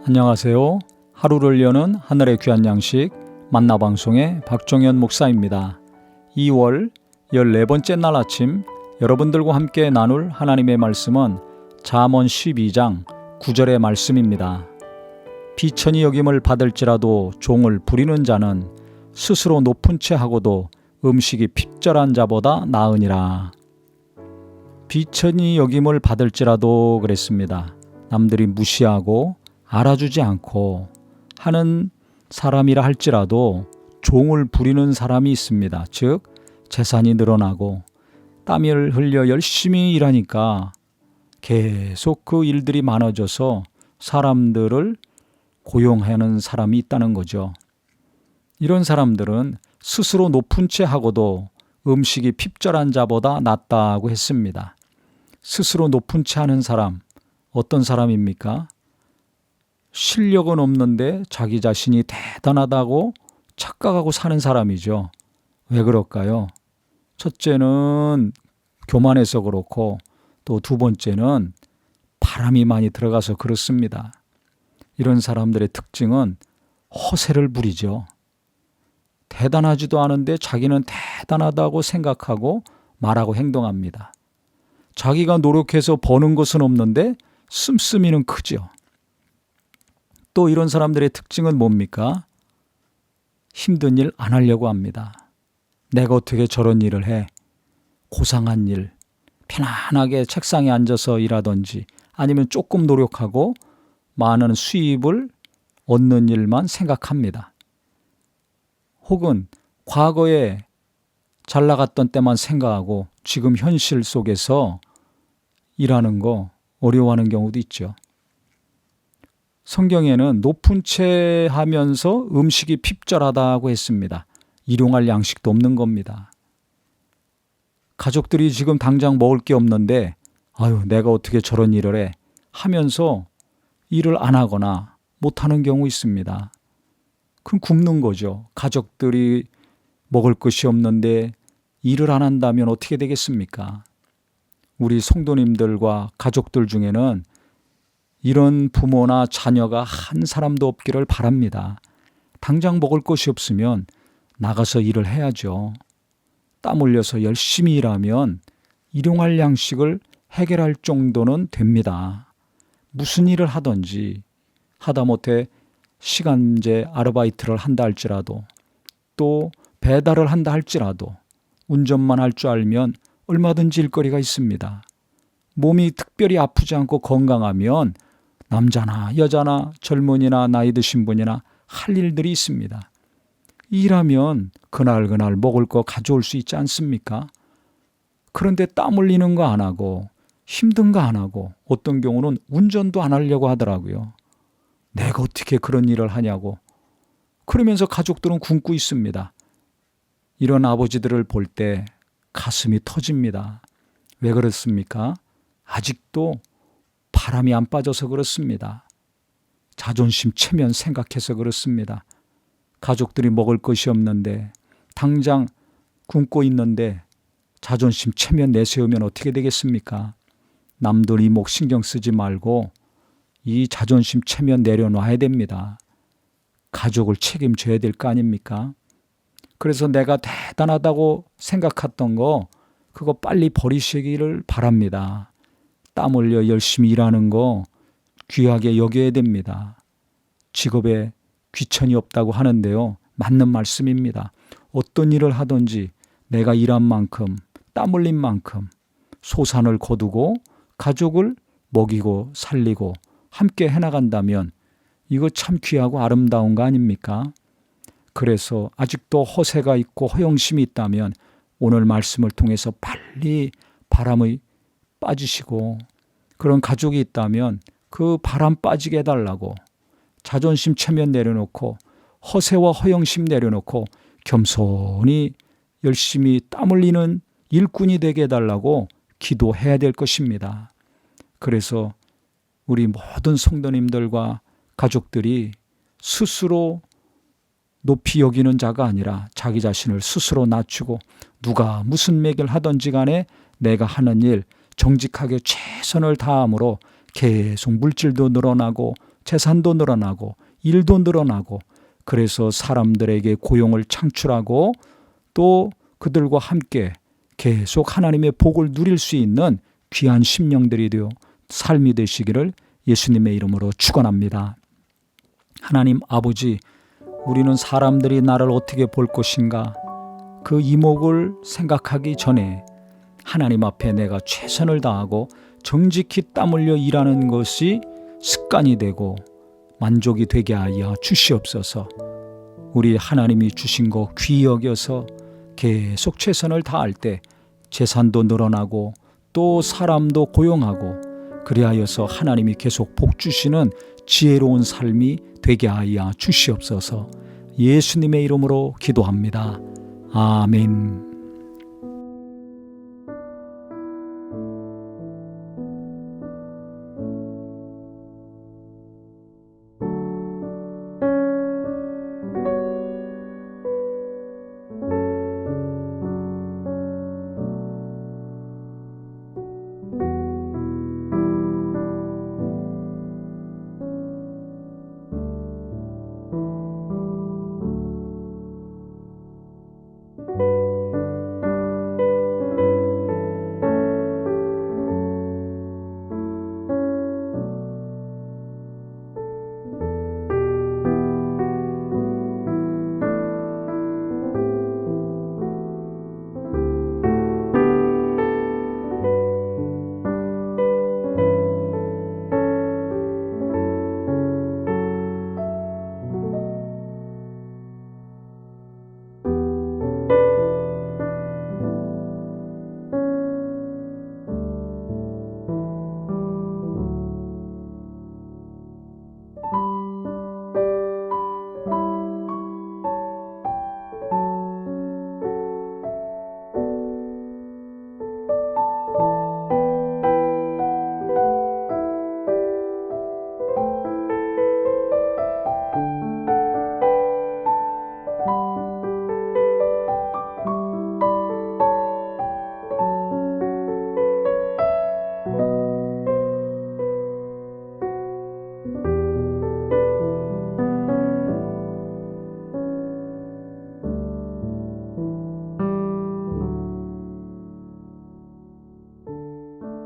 안녕하세요. 하루를 여는 하늘의 귀한 양식 만나방송의 박종현 목사입니다. 2월 14번째 날 아침 여러분들과 함께 나눌 하나님의 말씀은 잠언 12장 9절의 말씀입니다. 비천히 여김을 받을지라도 종을 부리는 자는 스스로 높은 채 하고도 음식이 핍절한 자보다 나으니라. 비천히 여김을 받을지라도 그랬습니다. 남들이 무시하고 알아주지 않고 하는 사람이라 할지라도 종을 부리는 사람이 있습니다. 즉 재산이 늘어나고 땀을 흘려 열심히 일하니까 계속 그 일들이 많아져서 사람들을 고용하는 사람이 있다는 거죠. 이런 사람들은 스스로 높은 채 하고도 음식이 핍절한 자보다 낫다고 했습니다. 스스로 높은 채 하는 사람, 어떤 사람입니까? 실력은 없는데 자기 자신이 대단하다고 착각하고 사는 사람이죠. 왜 그럴까요? 첫째는 교만해서 그렇고 또 두 번째는 바람이 많이 들어가서 그렇습니다. 이런 사람들의 특징은 허세를 부리죠. 대단하지도 않은데 자기는 대단하다고 생각하고 말하고 행동합니다. 자기가 노력해서 버는 것은 없는데 씀씀이는 크죠. 또 이런 사람들의 특징은 뭡니까? 힘든 일 안 하려고 합니다. 내가 어떻게 저런 일을 해? 고상한 일, 편안하게 책상에 앉아서 일하든지 아니면 조금 노력하고 많은 수입을 얻는 일만 생각합니다. 혹은 과거에 잘 나갔던 때만 생각하고 지금 현실 속에서 일하는 거 어려워하는 경우도 있죠. 성경에는 높은 채 하면서 음식이 핍절하다고 했습니다. 일용할 양식도 없는 겁니다. 가족들이 지금 당장 먹을 게 없는데 내가 어떻게 저런 일을 해 하면서 일을 안 하거나 못하는 경우 있습니다. 그럼 굶는 거죠. 가족들이 먹을 것이 없는데 일을 안 한다면 어떻게 되겠습니까? 우리 성도님들과 가족들 중에는 이런 부모나 자녀가 한 사람도 없기를 바랍니다. 당장 먹을 것이 없으면 나가서 일을 해야죠. 땀 흘려서 열심히 일하면 일용할 양식을 해결할 정도는 됩니다. 무슨 일을 하든지 하다못해 시간제 아르바이트를 한다 할지라도 또 배달을 한다 할지라도 운전만 할 줄 알면 얼마든지 일거리가 있습니다. 몸이 특별히 아프지 않고 건강하면 남자나 여자나 젊은이나 나이 드신 분이나 할 일들이 있습니다. 일하면 그날 먹을 거 가져올 수 있지 않습니까? 그런데 땀 흘리는 거 안 하고 힘든 거 안 하고 어떤 경우는 운전도 안 하려고 하더라고요. 내가 어떻게 그런 일을 하냐고. 그러면서 가족들은 굶고 있습니다. 이런 아버지들을 볼 때 가슴이 터집니다. 왜 그렇습니까? 아직도 바람이 안 빠져서 그렇습니다. 자존심 체면 생각해서 그렇습니다. 가족들이 먹을 것이 없는데 당장 굶고 있는데 자존심 체면 내세우면 어떻게 되겠습니까? 남들 이목 신경 쓰지 말고 이 자존심 체면 내려놔야 됩니다. 가족을 책임져야 될 거 아닙니까? 그래서 내가 대단하다고 생각했던 거 그거 빨리 버리시기를 바랍니다. 땀 흘려 열심히 일하는 거 귀하게 여겨야 됩니다. 직업에 귀천이 없다고 하는데요. 맞는 말씀입니다. 어떤 일을 하든지 내가 일한 만큼 땀 흘린 만큼 소산을 거두고 가족을 먹이고 살리고 함께 해나간다면 이거 참 귀하고 아름다운 거 아닙니까? 그래서 아직도 허세가 있고 허영심이 있다면 오늘 말씀을 통해서 빨리 바람의 빠지시고 그런 가족이 있다면 그 바람 빠지게 해달라고 자존심 체면 내려놓고 허세와 허영심 내려놓고 겸손히 열심히 땀 흘리는 일꾼이 되게 해달라고 기도해야 될 것입니다. 그래서 우리 모든 성도님들과 가족들이 스스로 높이 여기는 자가 아니라 자기 자신을 스스로 낮추고 누가 무슨 매길 하든지 간에 내가 하는 일 정직하게 최선을 다함으로 계속 물질도 늘어나고 재산도 늘어나고 일도 늘어나고 그래서 사람들에게 고용을 창출하고 또 그들과 함께 계속 하나님의 복을 누릴 수 있는 귀한 심령들이 되어 삶이 되시기를 예수님의 이름으로 축원합니다. 하나님 아버지, 우리는 사람들이 나를 어떻게 볼 것인가 그 이목을 생각하기 전에 하나님 앞에 내가 최선을 다하고 정직히 땀 흘려 일하는 것이 습관이 되고 만족이 되게 하여 주시옵소서. 우리 하나님이 주신 거 귀히 여겨서 계속 최선을 다할 때 재산도 늘어나고 또 사람도 고용하고 그리하여서 하나님이 계속 복 주시는 지혜로운 삶이 되게 하여 주시옵소서. 예수님의 이름으로 기도합니다. 아멘.